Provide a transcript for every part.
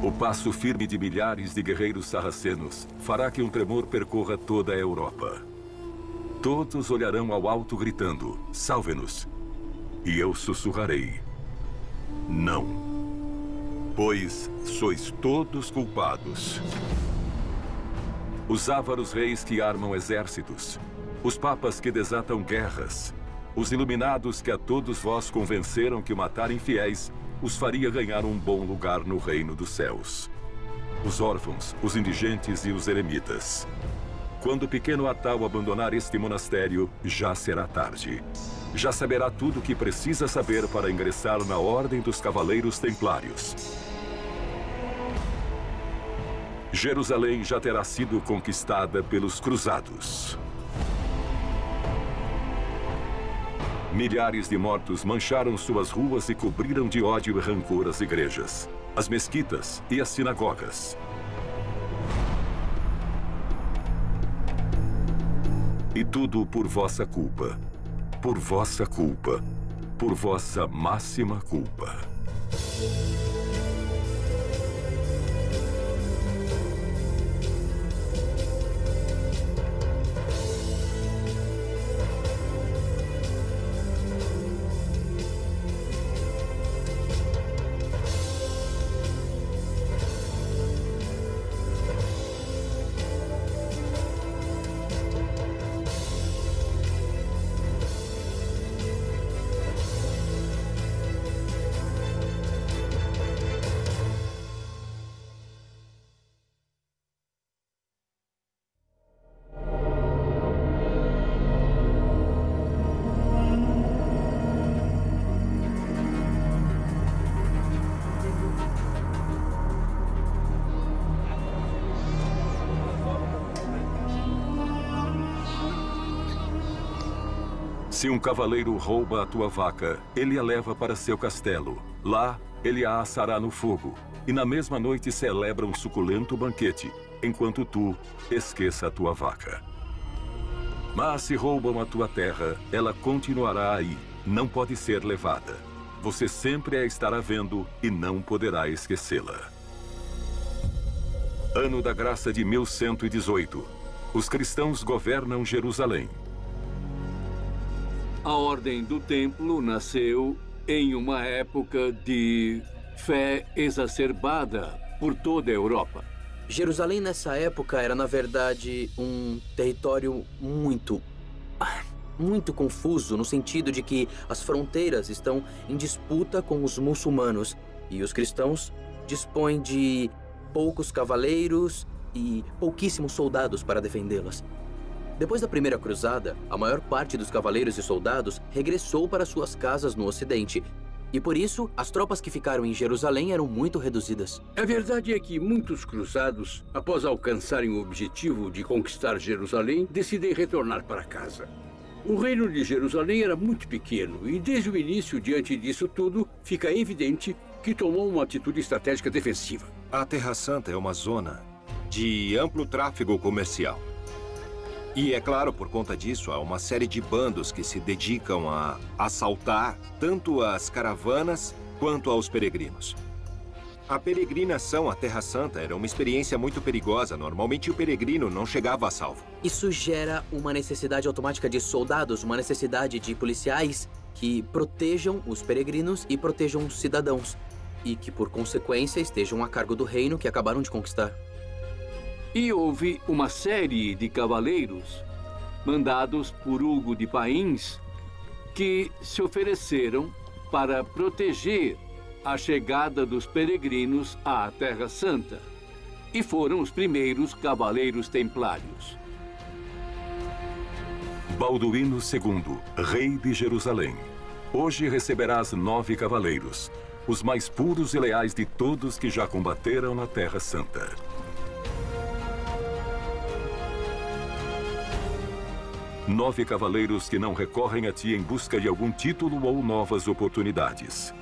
O passo firme de milhares de guerreiros sarracenos fará que um tremor percorra toda a Europa. Todos olharão ao alto gritando, salve-nos. E eu sussurrarei, não. Pois sois todos culpados. Os ávaros reis que armam exércitos, os papas que desatam guerras, os iluminados que a todos vós convenceram que o matar infiéis os faria ganhar um bom lugar no reino dos céus. Os órfãos, os indigentes e os eremitas. Quando o pequeno Atal abandonar este monastério, já será tarde. Já saberá tudo o que precisa saber para ingressar na Ordem dos Cavaleiros Templários. Jerusalém já terá sido conquistada pelos cruzados. Milhares de mortos mancharam suas ruas e cobriram de ódio e rancor as igrejas, as mesquitas e as sinagogas. E tudo por vossa culpa. Por vossa culpa. Por vossa máxima culpa. Se um cavaleiro rouba a tua vaca, ele a leva para seu castelo. Lá, ele a assará no fogo. E na mesma noite celebra um suculento banquete, enquanto tu esqueça a tua vaca. Mas se roubam a tua terra, ela continuará aí. Não pode ser levada. Você sempre a estará vendo e não poderá esquecê-la. Ano da Graça de 1118. Os cristãos governam Jerusalém. A Ordem do Templo nasceu em uma época de fé exacerbada por toda a Europa. Jerusalém nessa época era, na verdade, um território muito confuso, no sentido de que as fronteiras estão em disputa com os muçulmanos e os cristãos dispõem de poucos cavaleiros e pouquíssimos soldados para defendê-las. Depois da Primeira Cruzada, a maior parte dos cavaleiros e soldados regressou para suas casas no Ocidente. E por isso, as tropas que ficaram em Jerusalém eram muito reduzidas. A verdade é que muitos cruzados, após alcançarem o objetivo de conquistar Jerusalém, decidem retornar para casa. O reino de Jerusalém era muito pequeno e, desde o início, diante disso tudo, fica evidente que tomou uma atitude estratégica defensiva. A Terra Santa é uma zona de amplo tráfego comercial. E, é claro, por conta disso, há uma série de bandos que se dedicam a assaltar tanto as caravanas quanto aos peregrinos. A peregrinação à Terra Santa era uma experiência muito perigosa. Normalmente, o peregrino não chegava a salvo. Isso gera uma necessidade automática de soldados, uma necessidade de policiais que protejam os peregrinos e protejam os cidadãos. E que, por consequência, estejam a cargo do reino que acabaram de conquistar. E houve uma série de cavaleiros, mandados por Hugo de Pains, que se ofereceram para proteger a chegada dos peregrinos à Terra Santa. E foram os primeiros cavaleiros templários. Balduíno II, rei de Jerusalém. Hoje receberás 9 cavaleiros, os mais puros e leais de todos que já combateram na Terra Santa. 9 cavaleiros que não recorrem a ti em busca de algum título ou novas oportunidades.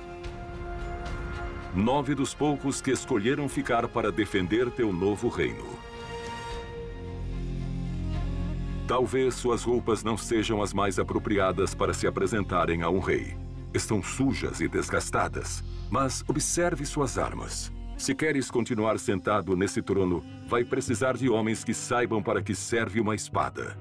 9 dos poucos que escolheram ficar para defender teu novo reino. Talvez suas roupas não sejam as mais apropriadas para se apresentarem a um rei. Estão sujas e desgastadas, mas observe suas armas. Se queres continuar sentado nesse trono, vai precisar de homens que saibam para que serve uma espada.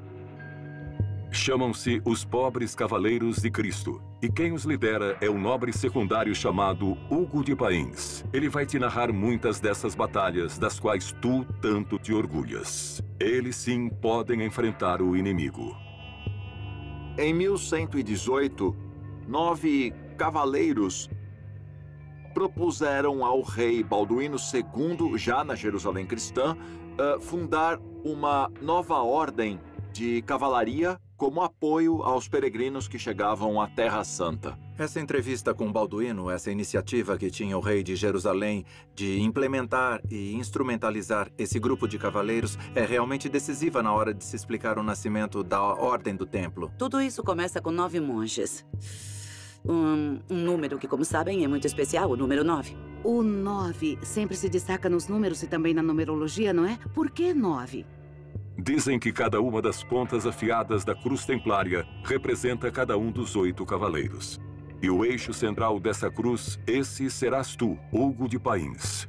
Chamam-se os pobres cavaleiros de Cristo, e quem os lidera é um nobre secundário chamado Hugo de Pains. Ele vai te narrar muitas dessas batalhas das quais tu tanto te orgulhas. Eles sim podem enfrentar o inimigo. Em 1118, 9 cavaleiros propuseram ao rei Balduíno II, já na Jerusalém cristã, fundar uma nova ordem de cavalaria como apoio aos peregrinos que chegavam à Terra Santa. Essa entrevista com Balduíno, essa iniciativa que tinha o rei de Jerusalém de implementar e instrumentalizar esse grupo de cavaleiros é realmente decisiva na hora de se explicar o nascimento da Ordem do Templo. Tudo isso começa com 9 monges. Um número que, como sabem, é muito especial, o número 9. O 9 sempre se destaca nos números e também na numerologia, não é? Por que 9? Dizem que cada uma das pontas afiadas da cruz templária representa cada um dos 8 cavaleiros. E o eixo central dessa cruz, esse serás tu, Hugo de Pains.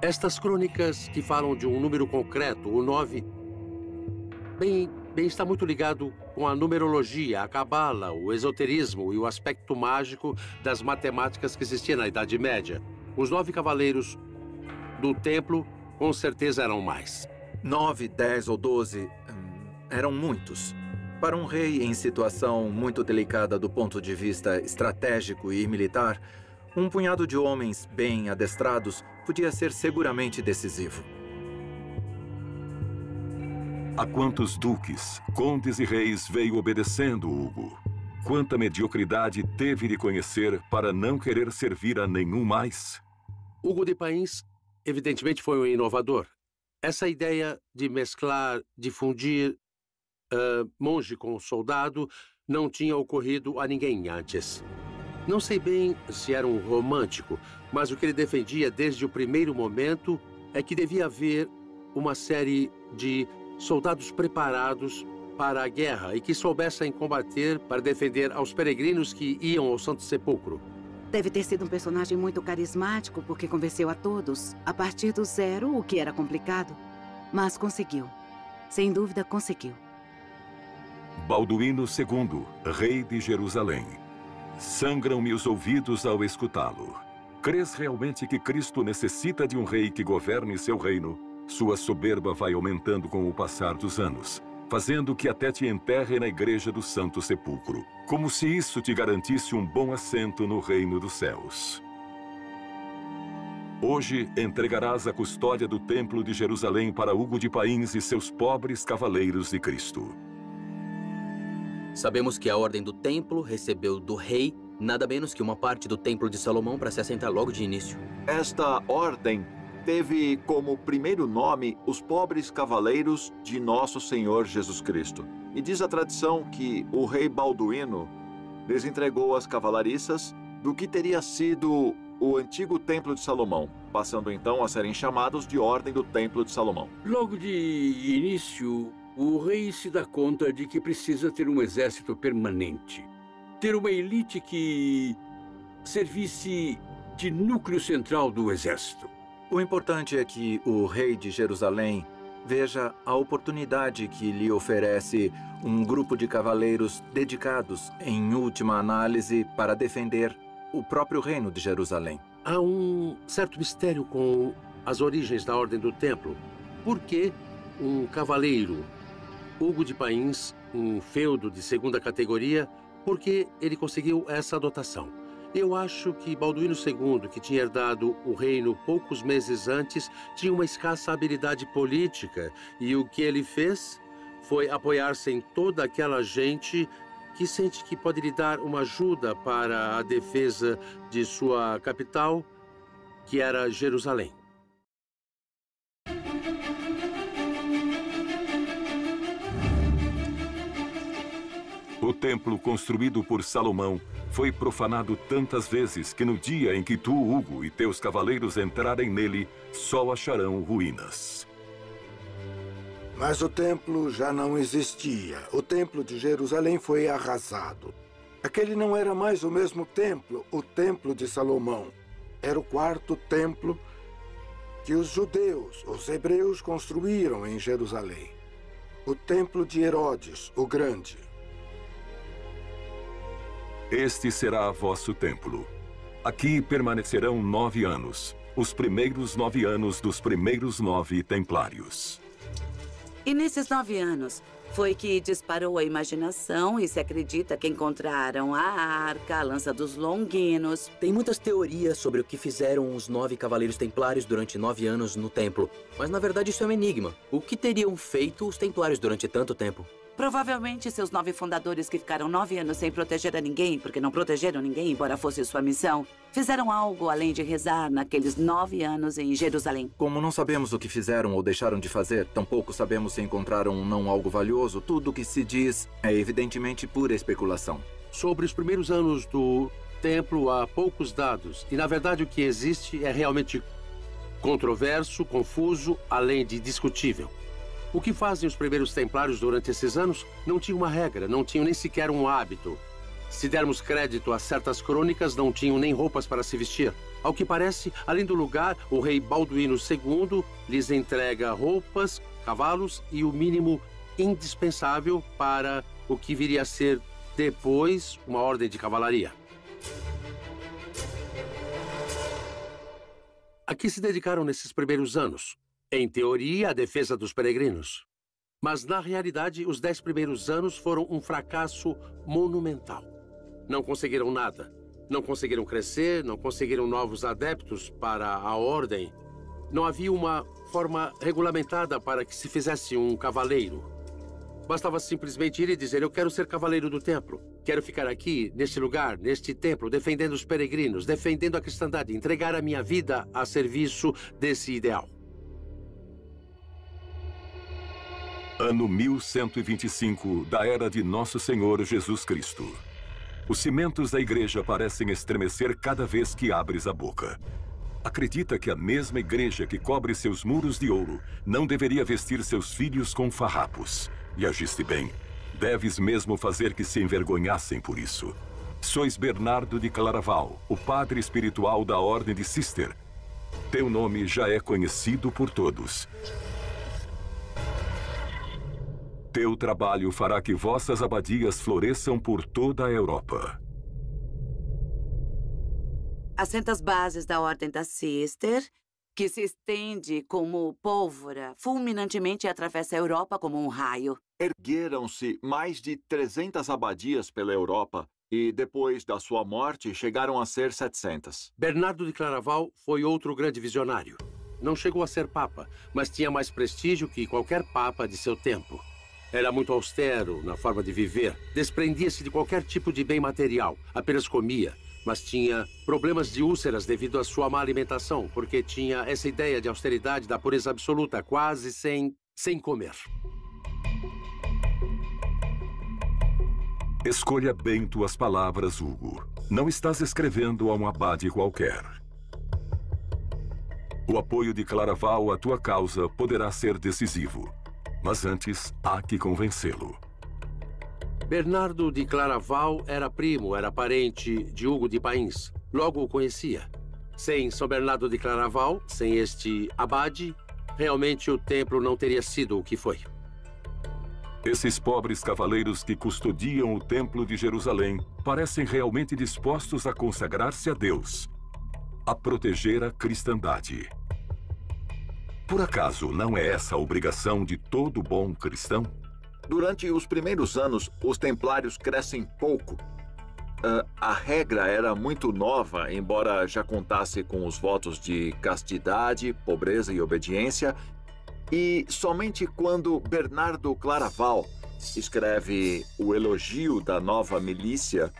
Estas crônicas que falam de um número concreto, o 9, bem, está muito ligado com a numerologia, a cabala, o esoterismo e o aspecto mágico das matemáticas que existia na Idade Média. Os 9 cavaleiros do templo, com certeza, eram mais. 9, 10 ou 12 eram muitos. Para um rei em situação muito delicada do ponto de vista estratégico e militar, um punhado de homens bem adestrados podia ser seguramente decisivo. A quantos duques, condes e reis veio obedecendo Hugo? Quanta mediocridade teve de conhecer para não querer servir a nenhum mais? Hugo de Pains, evidentemente, foi um inovador. Essa ideia de mesclar, de fundir monge com soldado não tinha ocorrido a ninguém antes. Não sei bem se era um romântico, mas o que ele defendia desde o primeiro momento é que devia haver uma série de soldados preparados para a guerra e que soubessem combater para defender aos peregrinos que iam ao Santo Sepulcro. Deve ter sido um personagem muito carismático, porque convenceu a todos, a partir do zero, o que era complicado. Mas conseguiu. Sem dúvida, conseguiu. Balduíno II, rei de Jerusalém. Sangram-me os ouvidos ao escutá-lo. Crês realmente que Cristo necessita de um rei que governe seu reino? Sua soberba vai aumentando com o passar dos anos, fazendo que até te enterre na igreja do Santo Sepulcro, como se isso te garantisse um bom assento no reino dos céus. Hoje entregarás a custódia do Templo de Jerusalém para Hugo de Pains e seus pobres cavaleiros de Cristo. Sabemos que a Ordem do Templo recebeu do rei nada menos que uma parte do Templo de Salomão para se assentar logo de início. Esta ordem teve como primeiro nome os pobres cavaleiros de Nosso Senhor Jesus Cristo. E diz a tradição que o rei Balduíno lhes entregou as cavalariças do que teria sido o antigo Templo de Salomão, passando então a serem chamados de Ordem do Templo de Salomão. Logo de início, o rei se dá conta de que precisa ter um exército permanente. Ter uma elite que servisse de núcleo central do exército. O importante é que o rei de Jerusalém veja a oportunidade que lhe oferece um grupo de cavaleiros dedicados, em última análise, para defender o próprio reino de Jerusalém. Há um certo mistério com as origens da Ordem do Templo. Por que um cavaleiro, Hugo de Pains, um feudo de segunda categoria, por que ele conseguiu essa dotação? Eu acho que Balduíno II, que tinha herdado o reino poucos meses antes, tinha uma escassa habilidade política. E o que ele fez foi apoiar-se em toda aquela gente que sente que pode lhe dar uma ajuda para a defesa de sua capital, que era Jerusalém. O templo construído por Salomão foi profanado tantas vezes que no dia em que tu, Hugo, e teus cavaleiros entrarem nele, só acharão ruínas. Mas o templo já não existia. O templo de Jerusalém foi arrasado. Aquele não era mais o mesmo templo, o templo de Salomão. Era o quarto templo que os judeus, os hebreus, construíram em Jerusalém. O templo de Herodes, o Grande. Este será vosso templo. Aqui permanecerão 9 anos, os primeiros 9 anos dos primeiros 9 templários. E nesses 9 anos, foi que disparou a imaginação e se acredita que encontraram a arca, a lança dos longinos. Tem muitas teorias sobre o que fizeram os 9 cavaleiros templários durante 9 anos no templo. Mas na verdade isso é um enigma. O que teriam feito os templários durante tanto tempo? Provavelmente seus 9 fundadores que ficaram 9 anos sem proteger a ninguém, porque não protegeram ninguém, embora fosse sua missão, fizeram algo além de rezar naqueles 9 anos em Jerusalém. Como não sabemos o que fizeram ou deixaram de fazer, tampouco sabemos se encontraram ou não algo valioso, tudo o que se diz é evidentemente pura especulação. Sobre os primeiros anos do templo, há poucos dados. E, na verdade, o que existe é realmente controverso, confuso, além de discutível. O que fazem os primeiros templários durante esses anos não tinha uma regra, não tinham nem sequer um hábito. Se dermos crédito a certas crônicas, não tinham nem roupas para se vestir. Ao que parece, além do lugar, o rei Balduíno II lhes entrega roupas, cavalos e o mínimo indispensável para o que viria a ser depois uma ordem de cavalaria. A que se dedicaram nesses primeiros anos? Em teoria, a defesa dos peregrinos. Mas, na realidade, os 10 primeiros anos foram um fracasso monumental. Não conseguiram nada. Não conseguiram crescer, não conseguiram novos adeptos para a ordem. Não havia uma forma regulamentada para que se fizesse um cavaleiro. Bastava simplesmente ir e dizer: eu quero ser cavaleiro do templo. Quero ficar aqui, neste lugar, neste templo, defendendo os peregrinos, defendendo a cristandade, entregar a minha vida a serviço desse ideal. Ano 1125 da era de Nosso Senhor Jesus Cristo. Os cimentos da igreja parecem estremecer cada vez que abres a boca. Acredita que a mesma igreja que cobre seus muros de ouro não deveria vestir seus filhos com farrapos. E agiste bem. Deves mesmo fazer que se envergonhassem por isso. Sois Bernardo de Claraval, o padre espiritual da Ordem de Cister. Teu nome já é conhecido por todos. Teu trabalho fará que vossas abadias floresçam por toda a Europa. Assenta as bases da Ordem da Cister, que se estende como pólvora fulminantemente e atravessa a Europa como um raio. Ergueram-se mais de 300 abadias pela Europa e, depois da sua morte, chegaram a ser 700. Bernardo de Claraval foi outro grande visionário. Não chegou a ser papa, mas tinha mais prestígio que qualquer papa de seu tempo. Era muito austero na forma de viver, desprendia-se de qualquer tipo de bem material, apenas comia, mas tinha problemas de úlceras devido à sua má alimentação, porque tinha essa ideia de austeridade, da pureza absoluta, quase sem comer. Escolha bem tuas palavras, Hugo. Não estás escrevendo a um abade qualquer. O apoio de Claraval à tua causa poderá ser decisivo. Mas antes, há que convencê-lo. Bernardo de Claraval era primo, era parente de Hugo de Pains. Logo o conhecia. Sem São Bernardo de Claraval, sem este abade, realmente o templo não teria sido o que foi. Esses pobres cavaleiros que custodiam o templo de Jerusalém parecem realmente dispostos a consagrar-se a Deus, a proteger a cristandade. Por acaso, não é essa a obrigação de todo bom cristão? Durante os primeiros anos, os templários crescem pouco. A regra era muito nova, embora já contasse com os votos de castidade, pobreza e obediência. E somente quando Bernardo Claraval escreve o elogio da nova milícia,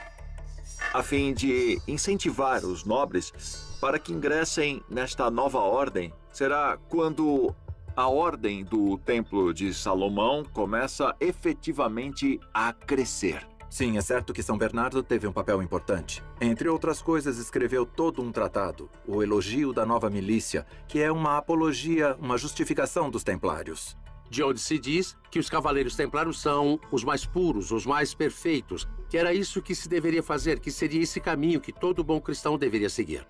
a fim de incentivar os nobres para que ingressem nesta nova ordem, será quando a ordem do Templo de Salomão começa efetivamente a crescer. Sim, é certo que São Bernardo teve um papel importante. Entre outras coisas, escreveu todo um tratado, o Elogio da Nova Milícia, que é uma apologia, uma justificação dos templários. De onde se diz que os cavaleiros templários são os mais puros, os mais perfeitos, que era isso que se deveria fazer, que seria esse caminho que todo bom cristão deveria seguir.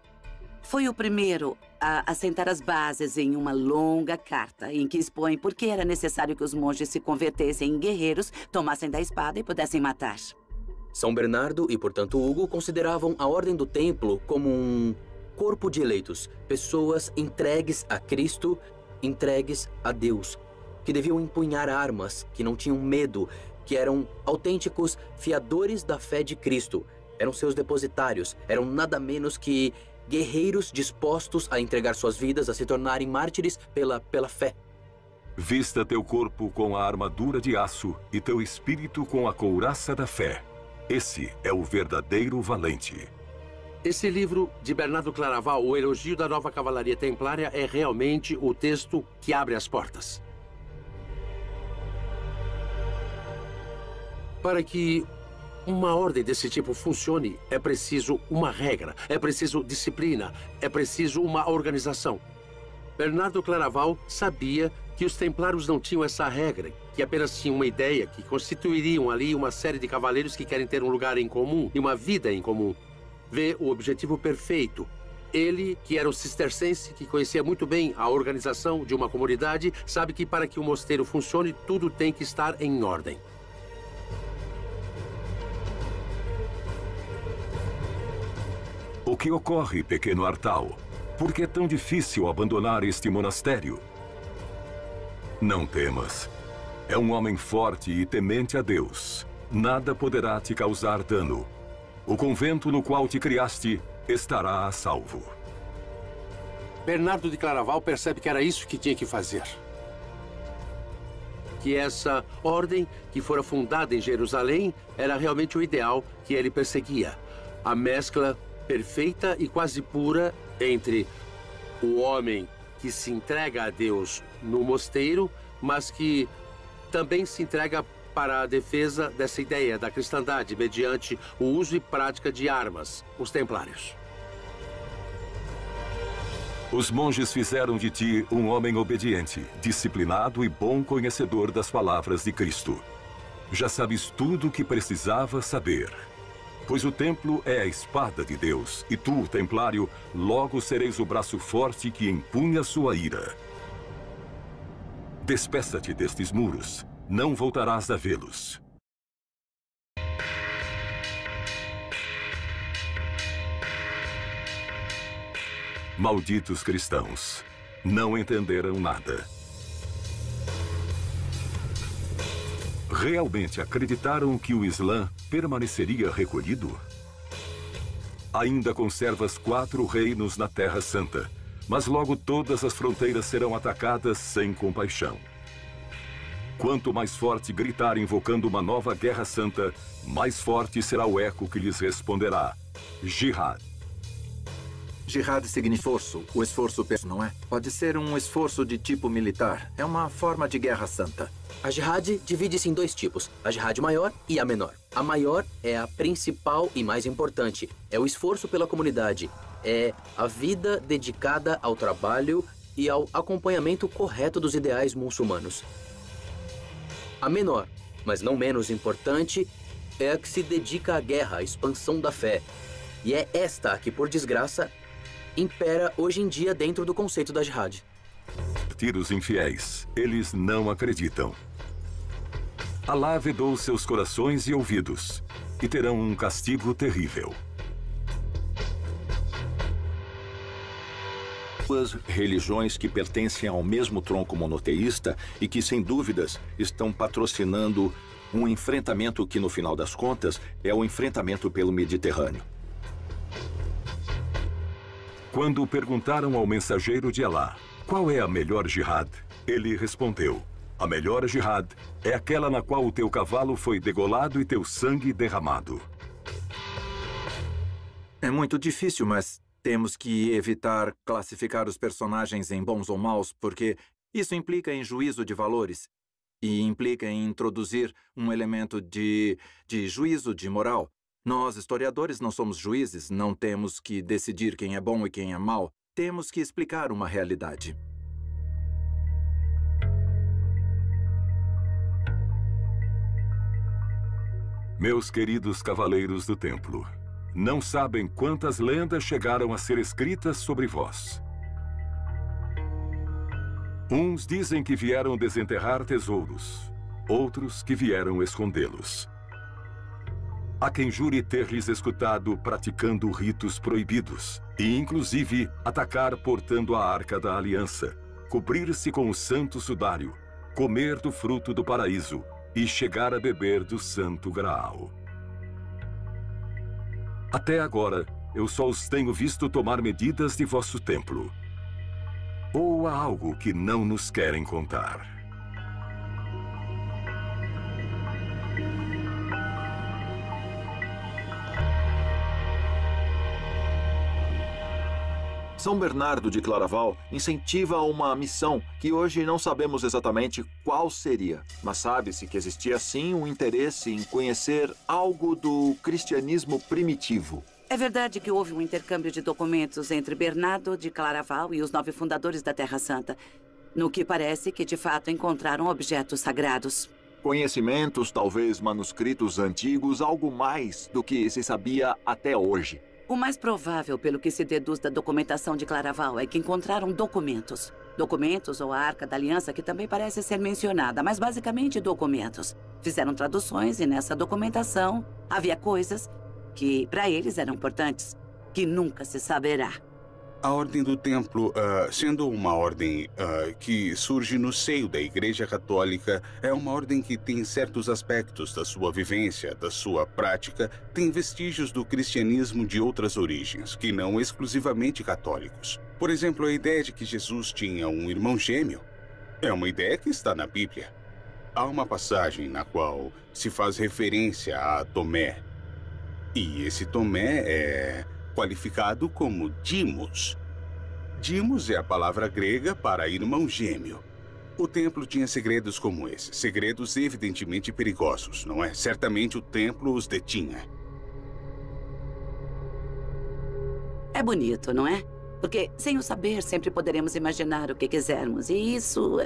foi o primeiro a assentar as bases em uma longa carta, em que expõe por que era necessário que os monges se convertessem em guerreiros, tomassem da espada e pudessem matar. São Bernardo e, portanto, Hugo consideravam a Ordem do Templo como um corpo de eleitos, pessoas entregues a Cristo, entregues a Deus, que deviam empunhar armas, que não tinham medo, que eram autênticos fiadores da fé de Cristo. Eram seus depositários, eram nada menos que guerreiros dispostos a entregar suas vidas, a se tornarem mártires pela fé. Vista teu corpo com a armadura de aço e teu espírito com a couraça da fé. Esse é o verdadeiro valente. Esse livro de Bernardo Claraval, O Elogio da Nova Cavalaria Templária, é realmente o texto que abre as portas. Para que uma ordem desse tipo funcione, é preciso uma regra, é preciso disciplina, é preciso uma organização. Bernardo Claraval sabia que os templários não tinham essa regra, que apenas tinham uma ideia, que constituiriam ali uma série de cavaleiros que querem ter um lugar em comum e uma vida em comum. Vê o objetivo perfeito. Ele, que era um cistercense, que conhecia muito bem a organização de uma comunidade, sabe que para que o mosteiro funcione, tudo tem que estar em ordem. O que ocorre, pequeno Artal? Por que é tão difícil abandonar este monastério? Não temas. É um homem forte e temente a Deus. Nada poderá te causar dano. O convento no qual te criaste estará a salvo. Bernardo de Claraval percebe que era isso que tinha que fazer. Que essa ordem, que fora fundada em Jerusalém, era realmente o ideal que ele perseguia. A mescla perfeita e quase pura entre o homem que se entrega a Deus no mosteiro, mas que também se entrega para a defesa dessa ideia da cristandade mediante o uso e prática de armas, os templários. Os monges fizeram de ti um homem obediente, disciplinado e bom conhecedor das palavras de Cristo. Já sabes tudo o que precisava saber. Pois o templo é a espada de Deus, e tu, templário, logo sereis o braço forte que empunha sua ira. Despeça-te destes muros, não voltarás a vê-los. Malditos cristãos, não entenderam nada. Realmente acreditaram que o Islã permaneceria recolhido? Ainda conservas 4 reinos na Terra Santa, mas logo todas as fronteiras serão atacadas sem compaixão. Quanto mais forte gritar invocando uma nova guerra santa, mais forte será o eco que lhes responderá: Jihad. Jihad significa esforço. O esforço, não é? Pode ser um esforço de tipo militar. É uma forma de guerra santa. A Jihad divide-se em 2 tipos, a Jihad maior e a menor. A maior é a principal e mais importante. É o esforço pela comunidade. É a vida dedicada ao trabalho e ao acompanhamento correto dos ideais muçulmanos. A menor, mas não menos importante, é a que se dedica à guerra, à expansão da fé. E é esta que, por desgraça, impera hoje em dia dentro do conceito da Jihad. Os infiéis, eles não acreditam. Alá vedou seus corações e ouvidos, e terão um castigo terrível. Duas religiões que pertencem ao mesmo tronco monoteísta e que, sem dúvidas, estão patrocinando um enfrentamento que, no final das contas, é o enfrentamento pelo Mediterrâneo. Quando perguntaram ao mensageiro de Alá qual é a melhor jihad, ele respondeu: a melhor jihad é aquela na qual o teu cavalo foi degolado e teu sangue derramado. É muito difícil, mas temos que evitar classificar os personagens em bons ou maus, porque isso implica em juízo de valores e implica em introduzir um elemento de juízo de moral. Nós, historiadores, não somos juízes, não temos que decidir quem é bom e quem é mau. Temos que explicar uma realidade. Meus queridos cavaleiros do templo, não sabem quantas lendas chegaram a ser escritas sobre vós. Uns dizem que vieram desenterrar tesouros, outros que vieram escondê-los. Há quem jure ter lhes escutado praticando ritos proibidos e, inclusive, atacar portando a Arca da Aliança, cobrir-se com o santo sudário, comer do fruto do paraíso e chegar a beber do santo Graal. Até agora, eu só os tenho visto tomar medidas de vosso templo. Ou há algo que não nos querem contar? São Bernardo de Claraval incentiva uma missão que hoje não sabemos exatamente qual seria, mas sabe-se que existia sim um interesse em conhecer algo do cristianismo primitivo. É verdade que houve um intercâmbio de documentos entre Bernardo de Claraval e os 9 fundadores da Terra Santa, no que parece que de fato encontraram objetos sagrados. Conhecimentos, talvez manuscritos antigos, algo mais do que se sabia até hoje. O mais provável, pelo que se deduz da documentação de Claraval, é que encontraram documentos. Documentos ou a Arca da Aliança, que também parece ser mencionada, mas basicamente documentos. Fizeram traduções e nessa documentação havia coisas que para eles eram importantes, que nunca se saberá. A Ordem do Templo, sendo uma ordem que surge no seio da Igreja Católica, é uma ordem que tem certos aspectos da sua vivência, da sua prática, tem vestígios do cristianismo de outras origens, que não exclusivamente católicos. Por exemplo, a ideia de que Jesus tinha um irmão gêmeo é uma ideia que está na Bíblia. Há uma passagem na qual se faz referência a Tomé, e esse Tomé é qualificado como Dimos. Dimos é a palavra grega para irmão gêmeo. O templo tinha segredos como esse, segredos evidentemente perigosos, não é? Certamente o templo os detinha. É bonito, não é? Porque sem o saber sempre poderemos imaginar o que quisermos, e isso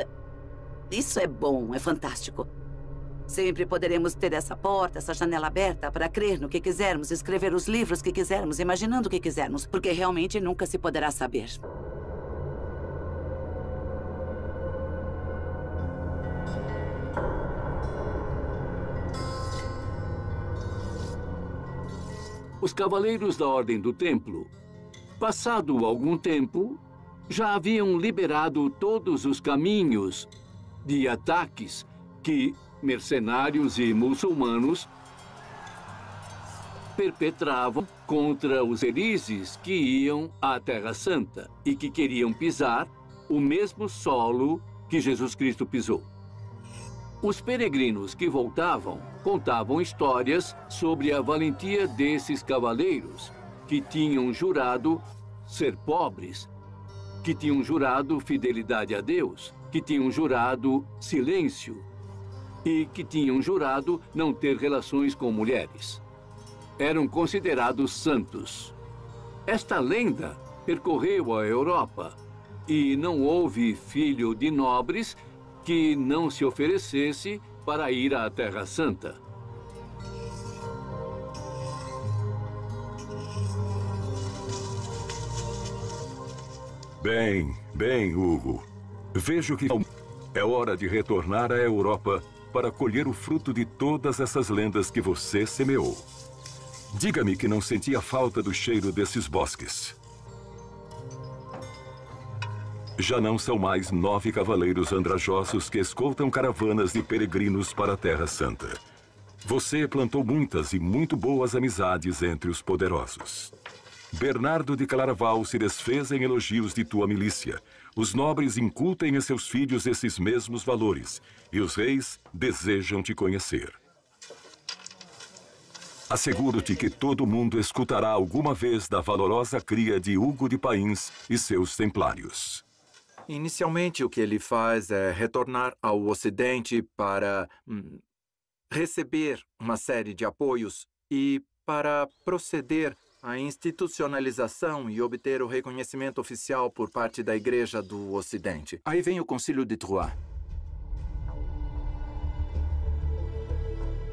é bom, é fantástico. Sempre poderemos ter essa porta, essa janela aberta para crer no que quisermos, escrever os livros que quisermos, imaginando o que quisermos, porque realmente nunca se poderá saber. Os Cavaleiros da Ordem do Templo, passado algum tempo, já haviam liberado todos os caminhos de ataques que mercenários e muçulmanos perpetravam contra os felizes que iam à Terra Santa e que queriam pisar o mesmo solo que Jesus Cristo pisou. Os peregrinos que voltavam contavam histórias sobre a valentia desses cavaleiros que tinham jurado ser pobres, que tinham jurado fidelidade a Deus, que tinham jurado silêncio e que tinham jurado não ter relações com mulheres. Eram considerados santos. Esta lenda percorreu a Europa e não houve filho de nobres que não se oferecesse para ir à Terra Santa. Bem, Hugo. Vejo que é hora de retornar à Europa para colher o fruto de todas essas lendas que você semeou. Diga-me que não sentia falta do cheiro desses bosques. Já não são mais 9 cavaleiros andrajosos que escoltam caravanas de peregrinos para a Terra Santa. Você plantou muitas e muito boas amizades entre os poderosos. Bernardo de Claraval se desfez em elogios de tua milícia. Os nobres incutem em seus filhos esses mesmos valores, e os reis desejam te conhecer. Asseguro-te que todo mundo escutará alguma vez da valorosa cria de Hugo de Pains e seus templários. Inicialmente, o que ele faz é retornar ao Ocidente para receber uma série de apoios e para proceder à institucionalização e obter o reconhecimento oficial por parte da Igreja do Ocidente. Aí vem o Concílio de Troyes.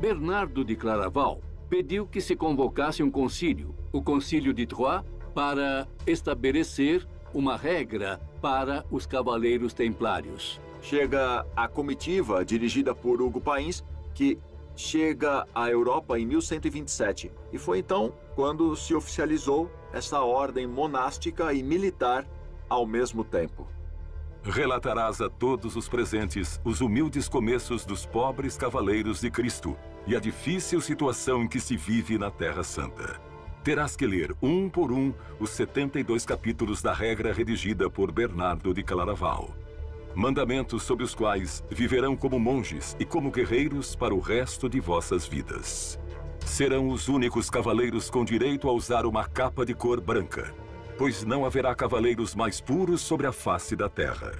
Bernardo de Claraval pediu que se convocasse um concílio, o Concílio de Troyes, para estabelecer uma regra para os Cavaleiros Templários. Chega a comitiva dirigida por Hugo Pains, que chega à Europa em 1127. E foi então quando se oficializou essa ordem monástica e militar ao mesmo tempo. Relatarás a todos os presentes os humildes começos dos pobres cavaleiros de Cristo e a difícil situação em que se vive na Terra Santa. Terás que ler um por um os 72 capítulos da regra redigida por Bernardo de Claraval. Mandamentos sobre os quais viverão como monges e como guerreiros para o resto de vossas vidas. Serão os únicos cavaleiros com direito a usar uma capa de cor branca, pois não haverá cavaleiros mais puros sobre a face da terra.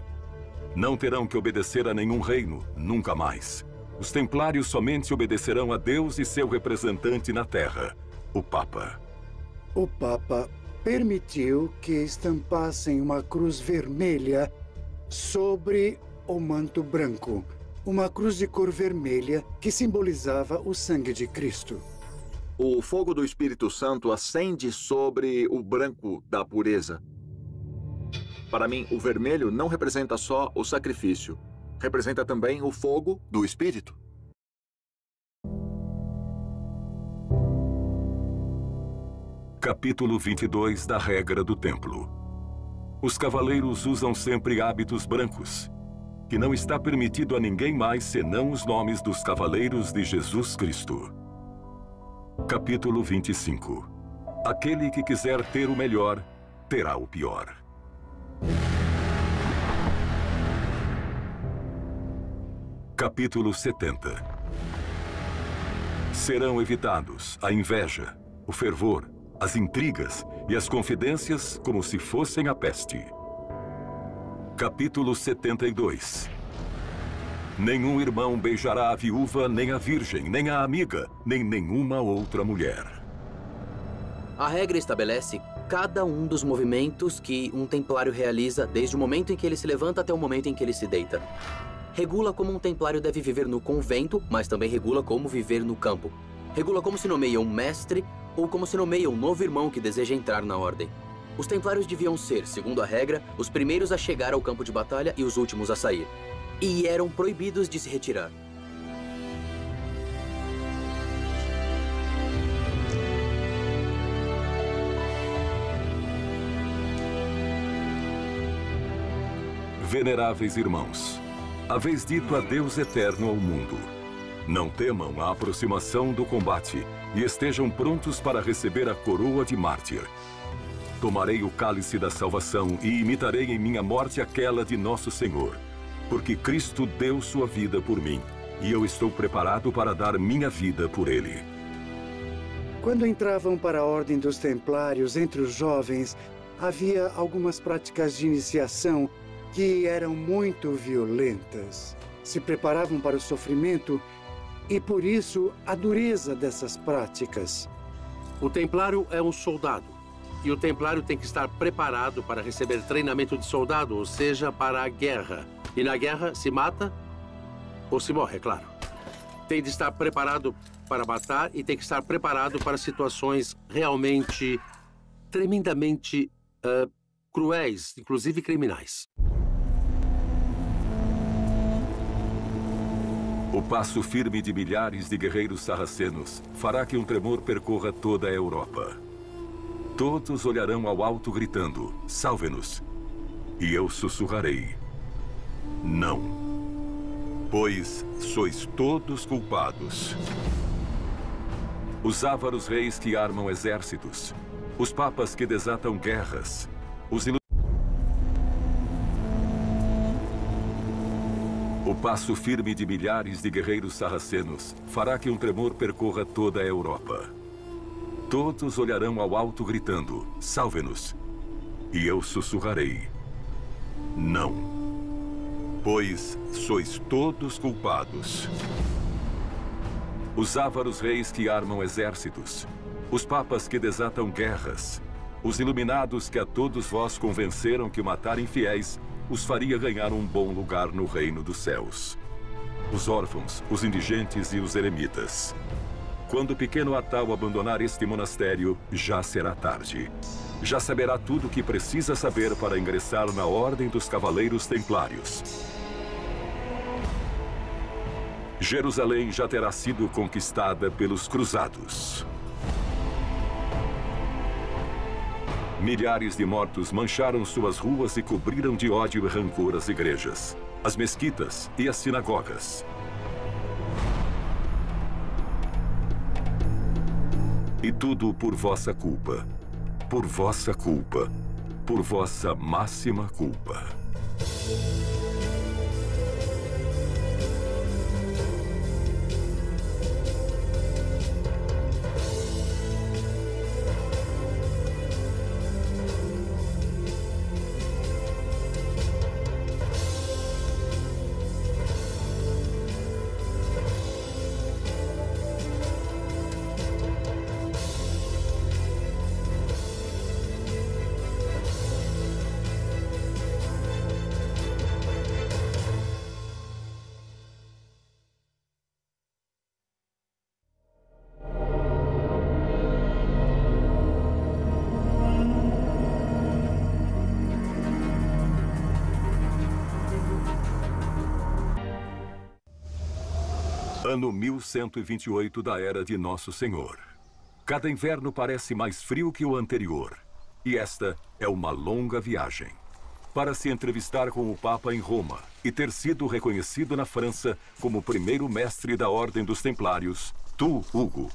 Não terão que obedecer a nenhum reino, nunca mais. Os templários somente obedecerão a Deus e seu representante na terra, o Papa. O Papa permitiu que estampassem uma cruz vermelha sobre o manto branco. Uma cruz de cor vermelha que simbolizava o sangue de Cristo. O fogo do Espírito Santo acende sobre o branco da pureza. Para mim, o vermelho não representa só o sacrifício. Representa também o fogo do Espírito. Capítulo 22 da Regra do Templo. Os cavaleiros usam sempre hábitos brancos, que não está permitido a ninguém mais senão os nomes dos cavaleiros de Jesus Cristo. Capítulo 25. Aquele que quiser ter o melhor, terá o pior. Capítulo 70. Serão evitados a inveja, o fervor, as intrigas e as confidências como se fossem a peste. Capítulo 72. Nenhum irmão beijará a viúva, nem a virgem, nem a amiga, nem nenhuma outra mulher. A regra estabelece cada um dos movimentos que um templário realiza desde o momento em que ele se levanta até o momento em que ele se deita. Regula como um templário deve viver no convento, mas também regula como viver no campo. Regula como se nomeia um mestre ou como se nomeia um novo irmão que deseja entrar na ordem. Os templários deviam ser, segundo a regra, os primeiros a chegar ao campo de batalha e os últimos a sair. E eram proibidos de se retirar. Veneráveis irmãos, haveis dito adeus eterno ao mundo. Não temam a aproximação do combate e estejam prontos para receber a coroa de mártir. Tomarei o cálice da salvação e imitarei em minha morte aquela de nosso Senhor, porque Cristo deu sua vida por mim, e eu estou preparado para dar minha vida por ele. Quando entravam para a Ordem dos Templários entre os jovens, havia algumas práticas de iniciação que eram muito violentas. Se preparavam para o sofrimento e, por isso, a dureza dessas práticas. O templário é um soldado. E o templário tem que estar preparado para receber treinamento de soldado, ou seja, para a guerra. E na guerra se mata ou se morre, é claro. Tem de estar preparado para matar e tem que estar preparado para situações realmente, tremendamente cruéis, inclusive criminais. O passo firme de milhares de guerreiros sarracenos fará que um tremor percorra toda a Europa. Todos olharão ao alto gritando, salve-nos. E eu sussurrarei, não, pois sois todos culpados. Os ávaros reis que armam exércitos, os papas que desatam guerras, O passo firme de milhares de guerreiros sarracenos fará que um tremor percorra toda a Europa. Todos olharão ao alto gritando, salve-nos. E eu sussurrarei, não, pois sois todos culpados. Os ávaros reis que armam exércitos, os papas que desatam guerras, os iluminados que a todos vós convenceram que matar infiéis os faria ganhar um bom lugar no reino dos céus. Os órfãos, os indigentes e os eremitas. Quando o pequeno Atal abandonar este monastério, já será tarde. Já saberá tudo o que precisa saber para ingressar na Ordem dos Cavaleiros Templários. Jerusalém já terá sido conquistada pelos cruzados. Milhares de mortos mancharam suas ruas e cobriram de ódio e rancor as igrejas, as mesquitas e as sinagogas. E tudo por vossa culpa. Por vossa culpa. Por vossa máxima culpa. Ano 1128 da Era de Nosso Senhor. Cada inverno parece mais frio que o anterior. E esta é uma longa viagem. Para se entrevistar com o Papa em Roma e ter sido reconhecido na França como primeiro mestre da Ordem dos Templários, tu, Hugo,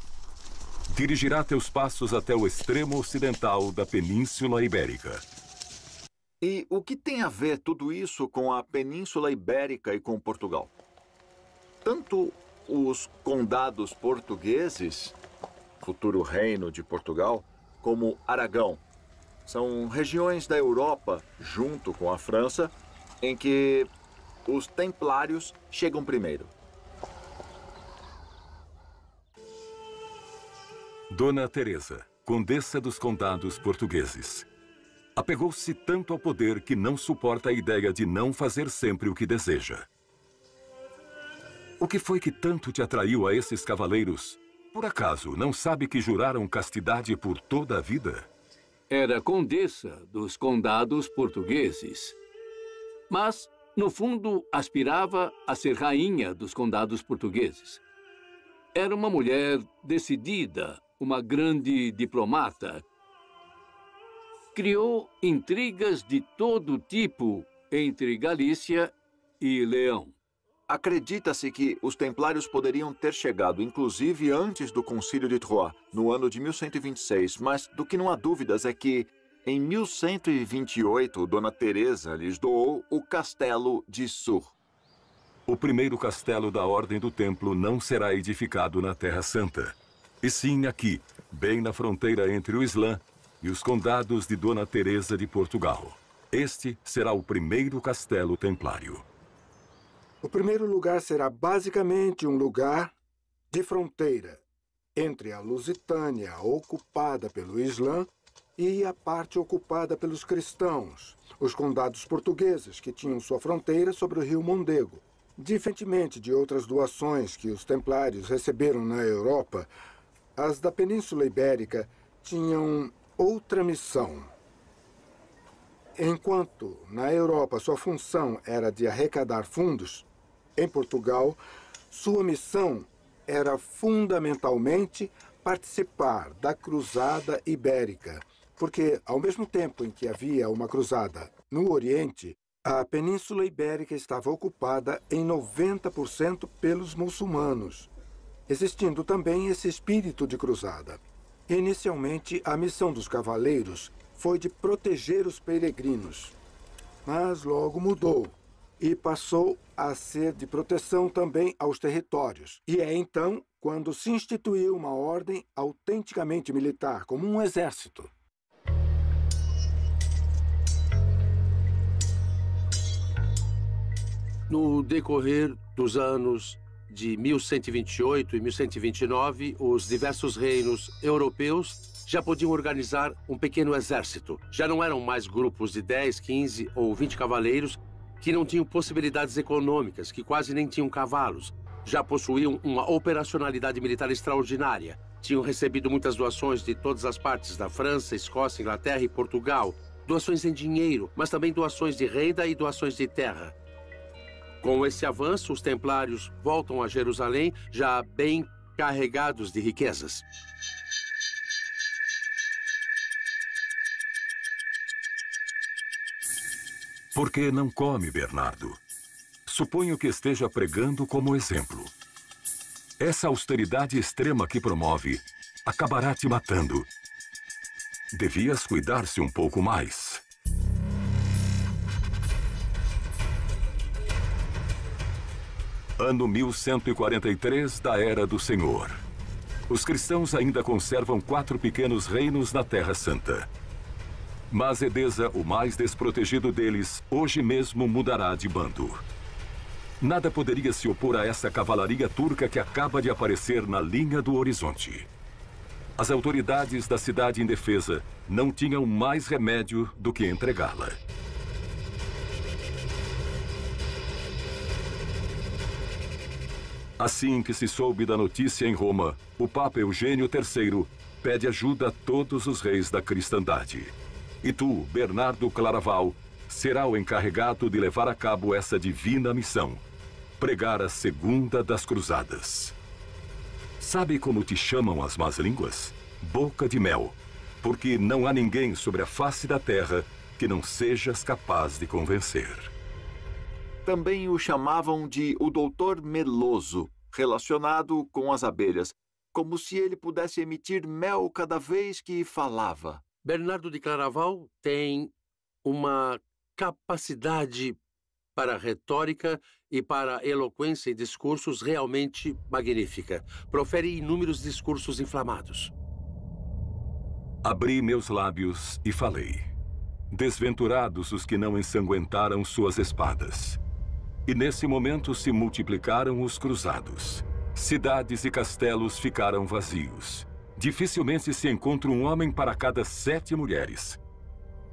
dirigirá teus passos até o extremo ocidental da Península Ibérica. E o que tem a ver tudo isso com a Península Ibérica e com Portugal? Tanto os condados portugueses, futuro reino de Portugal, como Aragão, são regiões da Europa, junto com a França, em que os templários chegam primeiro. Dona Teresa, condessa dos condados portugueses. Apegou-se tanto ao poder que não suporta a ideia de não fazer sempre o que deseja. O que foi que tanto te atraiu a esses cavaleiros? Por acaso, não sabe que juraram castidade por toda a vida? Era condessa dos condados portugueses. Mas, no fundo, aspirava a ser rainha dos condados portugueses. Era uma mulher decidida, uma grande diplomata. Criou intrigas de todo tipo entre Galícia e Leão. Acredita-se que os templários poderiam ter chegado, inclusive, antes do Concílio de Troyes, no ano de 1126, mas do que não há dúvidas é que, em 1128, Dona Teresa lhes doou o castelo de Sur. O primeiro castelo da Ordem do Templo não será edificado na Terra Santa, e sim aqui, bem na fronteira entre o Islã e os condados de Dona Teresa de Portugal. Este será o primeiro castelo templário. O primeiro lugar será basicamente um lugar de fronteira entre a Lusitânia, ocupada pelo Islã, e a parte ocupada pelos cristãos, os condados portugueses, que tinham sua fronteira sobre o rio Mondego. Diferentemente de outras doações que os templários receberam na Europa, as da Península Ibérica tinham outra missão. Enquanto na Europa sua função era de arrecadar fundos, em Portugal, sua missão era fundamentalmente participar da Cruzada Ibérica, porque, ao mesmo tempo em que havia uma cruzada no Oriente, a Península Ibérica estava ocupada em 90% pelos muçulmanos, existindo também esse espírito de cruzada. Inicialmente, a missão dos cavaleiros foi de proteger os peregrinos, mas logo mudou e passou a ser de proteção também aos territórios. E é então quando se instituiu uma ordem autenticamente militar, como um exército. No decorrer dos anos de 1128 e 1129, os diversos reinos europeus já podiam organizar um pequeno exército. Já não eram mais grupos de 10, 15 ou 20 cavaleiros que não tinham possibilidades econômicas, que quase nem tinham cavalos. já possuíam uma operacionalidade militar extraordinária. Tinham recebido muitas doações de todas as partes da França, Escócia, Inglaterra e Portugal. Doações em dinheiro, mas também doações de renda e doações de terra. Com esse avanço, os templários voltam a Jerusalém já bem carregados de riquezas. Por que não come, Bernardo? Suponho que esteja pregando como exemplo. Essa austeridade extrema que promove acabará te matando. Devias cuidar-se um pouco mais. Ano 1143 da Era do Senhor. Os cristãos ainda conservam 4 pequenos reinos na Terra Santa. Mas Edesa, o mais desprotegido deles, hoje mesmo mudará de bando. Nada poderia se opor a essa cavalaria turca que acaba de aparecer na linha do horizonte. As autoridades da cidade indefesa não tinham mais remédio do que entregá-la. Assim que se soube da notícia em Roma, o Papa Eugênio III pede ajuda a todos os reis da cristandade. E tu, Bernardo Claraval, será o encarregado de levar a cabo essa divina missão: pregar a segunda das cruzadas. Sabe como te chamam as más línguas? Boca de mel, porque não há ninguém sobre a face da terra que não sejas capaz de convencer. Também o chamavam de o doutor meloso, relacionado com as abelhas, como se ele pudesse emitir mel cada vez que falava. Bernardo de Claraval tem uma capacidade para retórica e para eloquência em discursos realmente magnífica. Profere inúmeros discursos inflamados. Abri meus lábios e falei. Desventurados os que não ensanguentaram suas espadas. E nesse momento se multiplicaram os cruzados. Cidades e castelos ficaram vazios. Dificilmente se encontra um homem para cada 7 mulheres.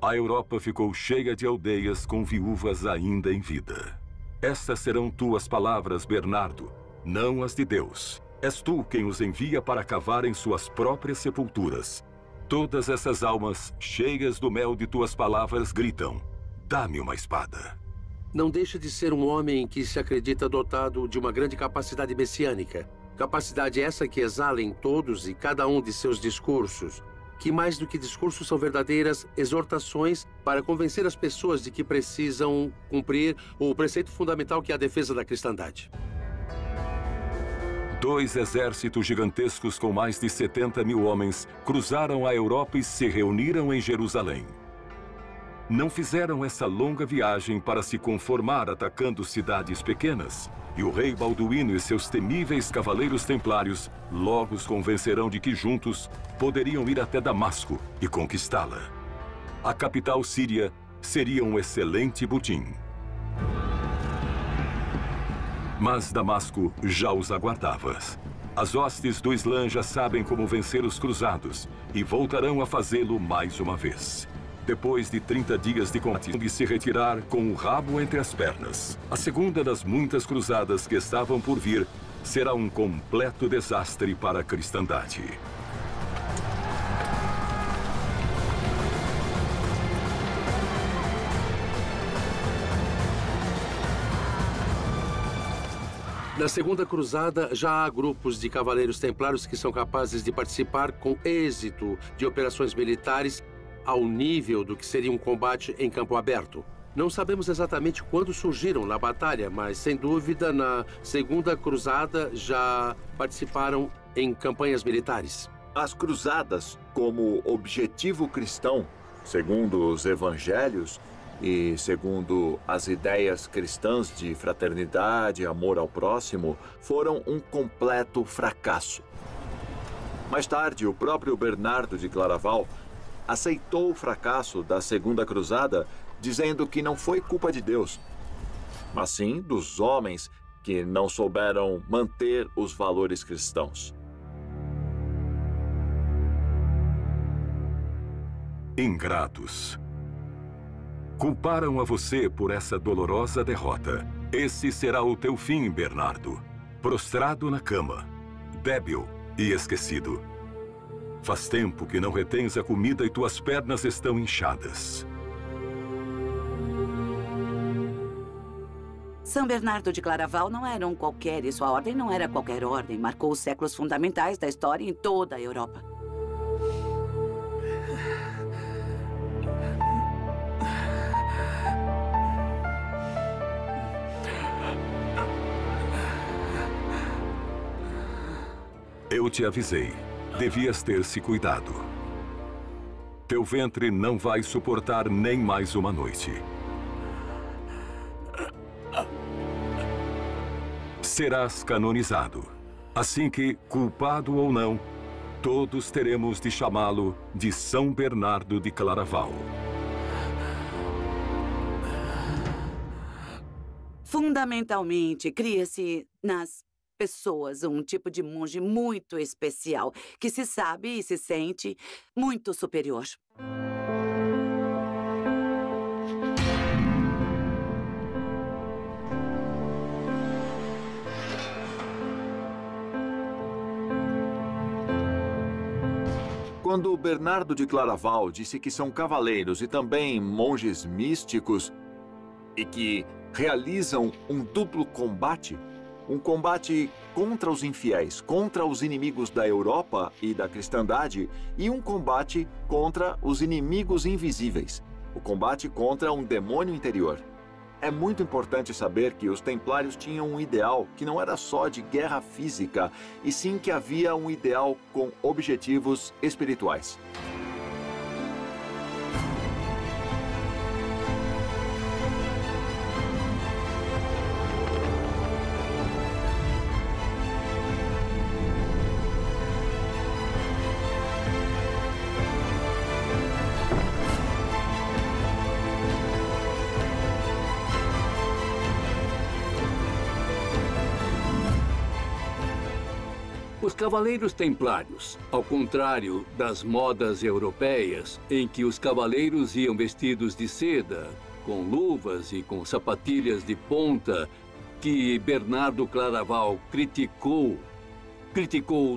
A Europa ficou cheia de aldeias com viúvas ainda em vida. Estas serão tuas palavras, Bernardo, não as de Deus. És tu quem os envia para cavarem suas próprias sepulturas. Todas essas almas, cheias do mel de tuas palavras, gritam: dá-me uma espada. Não deixa de ser um homem que se acredita dotado de uma grande capacidade messiânica. Capacidade essa que exala em todos e cada um de seus discursos, que mais do que discursos são verdadeiras exortações para convencer as pessoas de que precisam cumprir o preceito fundamental que é a defesa da cristandade. 2 exércitos gigantescos com mais de 70 mil homens cruzaram a Europa e se reuniram em Jerusalém. Não fizeram essa longa viagem para se conformar atacando cidades pequenas. E o rei Balduíno e seus temíveis cavaleiros templários logo os convencerão de que juntos poderiam ir até Damasco e conquistá-la. A capital síria seria um excelente butim. Mas Damasco já os aguardava. As hostes do Islã já sabem como vencer os cruzados e voltarão a fazê-lo mais uma vez. Depois de 30 dias de combate, de se retirar com o rabo entre as pernas. A segunda das muitas cruzadas que estavam por vir será um completo desastre para a cristandade. Na Segunda Cruzada, já há grupos de cavaleiros templários que são capazes de participar com êxito de operações militares ao nível do que seria um combate em campo aberto. Não sabemos exatamente quando surgiram na batalha, mas, sem dúvida, na Segunda Cruzada já participaram em campanhas militares. As cruzadas, como objetivo cristão, segundo os evangelhos e segundo as ideias cristãs de fraternidade e amor ao próximo, foram um completo fracasso. Mais tarde, o próprio Bernardo de Claraval aceitou o fracasso da Segunda Cruzada, dizendo que não foi culpa de Deus, mas sim dos homens que não souberam manter os valores cristãos. Ingratos. Culparam a você por essa dolorosa derrota. Esse será o teu fim, Bernardo. prostrado na cama, débil e esquecido. Faz tempo que não retens a comida e tuas pernas estão inchadas. São Bernardo de Claraval não era um qualquer e sua ordem não era qualquer ordem. Marcou os séculos fundamentais da história em toda a Europa. Eu te avisei. Devias ter se cuidado. Teu ventre não vai suportar nem mais uma noite. Serás canonizado. Assim que, culpado ou não, todos teremos de chamá-lo de São Bernardo de Claraval. Fundamentalmente, cria-se nas pessoas um tipo de monge muito especial, que se sabe e se sente muito superior. Quando Bernardo de Claraval disse que são cavaleiros e também monges místicos e que realizam um duplo combate, um combate contra os infiéis, contra os inimigos da Europa e da cristandade, e um combate contra os inimigos invisíveis, o combate contra um demônio interior. É muito importante saber que os templários tinham um ideal que não era só de guerra física, e sim que havia um ideal com objetivos espirituais. Os cavaleiros templários, ao contrário das modas europeias, em que os cavaleiros iam vestidos de seda, com luvas e com sapatilhas de ponta, que Bernardo Claraval criticou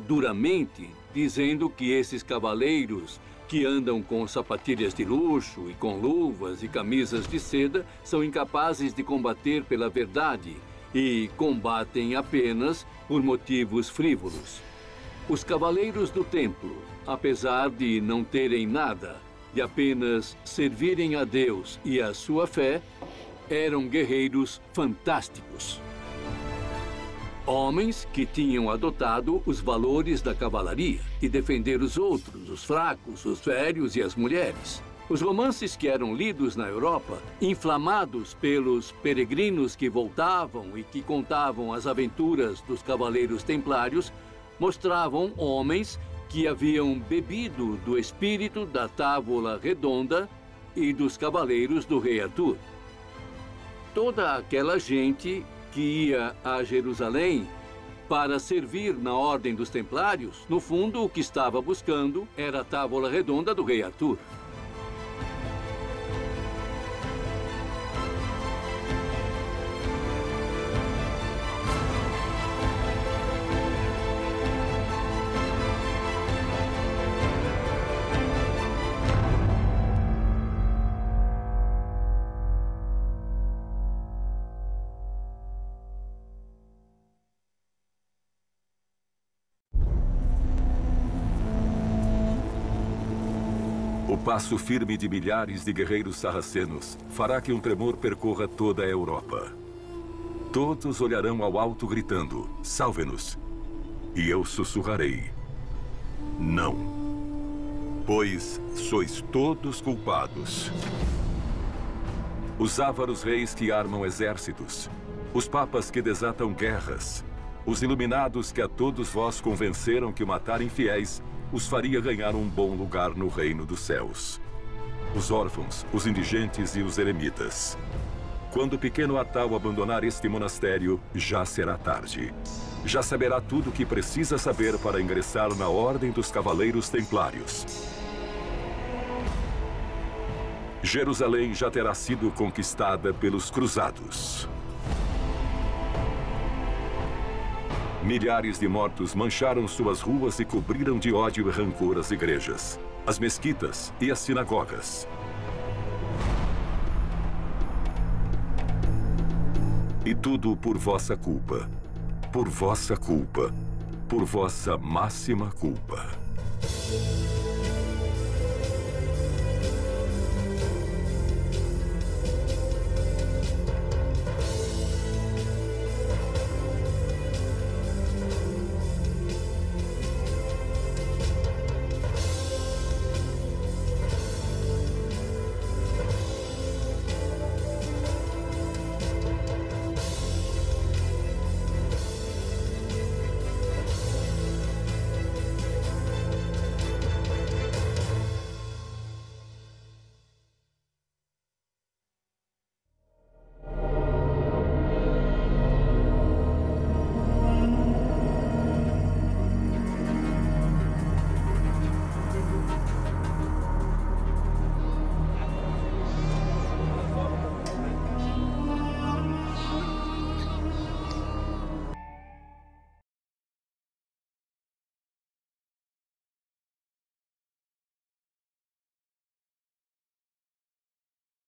duramente, dizendo que esses cavaleiros que andam com sapatilhas de luxo e com luvas e camisas de seda são incapazes de combater pela verdade e combatem apenas por motivos frívolos. Os cavaleiros do templo, apesar de não terem nada, de apenas servirem a Deus e a sua fé, eram guerreiros fantásticos. Homens que tinham adotado os valores da cavalaria e defender os outros, os fracos, os velhos e as mulheres. Os romances que eram lidos na Europa, inflamados pelos peregrinos que voltavam e que contavam as aventuras dos cavaleiros templários, mostravam homens que haviam bebido do espírito da Távola Redonda e dos cavaleiros do rei Arthur. Toda aquela gente que ia a Jerusalém para servir na Ordem dos Templários, no fundo, o que estava buscando era a Távola Redonda do rei Arthur. O passo firme de milhares de guerreiros sarracenos fará que um tremor percorra toda a Europa. Todos olharão ao alto gritando, salve-nos. E eu sussurrarei, não. Pois sois todos culpados. Os ávaros reis que armam exércitos, os papas que desatam guerras, os iluminados que a todos vós convenceram que matar infiéis os faria ganhar um bom lugar no reino dos céus. Os órfãos, os indigentes e os eremitas. Quando o pequeno Atal abandonar este monastério, já será tarde. Já saberá tudo o que precisa saber para ingressar na Ordem dos Cavaleiros Templários. Jerusalém já terá sido conquistada pelos cruzados. Milhares de mortos mancharam suas ruas e cobriram de ódio e rancor as igrejas, as mesquitas e as sinagogas. E tudo por vossa culpa, por vossa culpa, por vossa máxima culpa.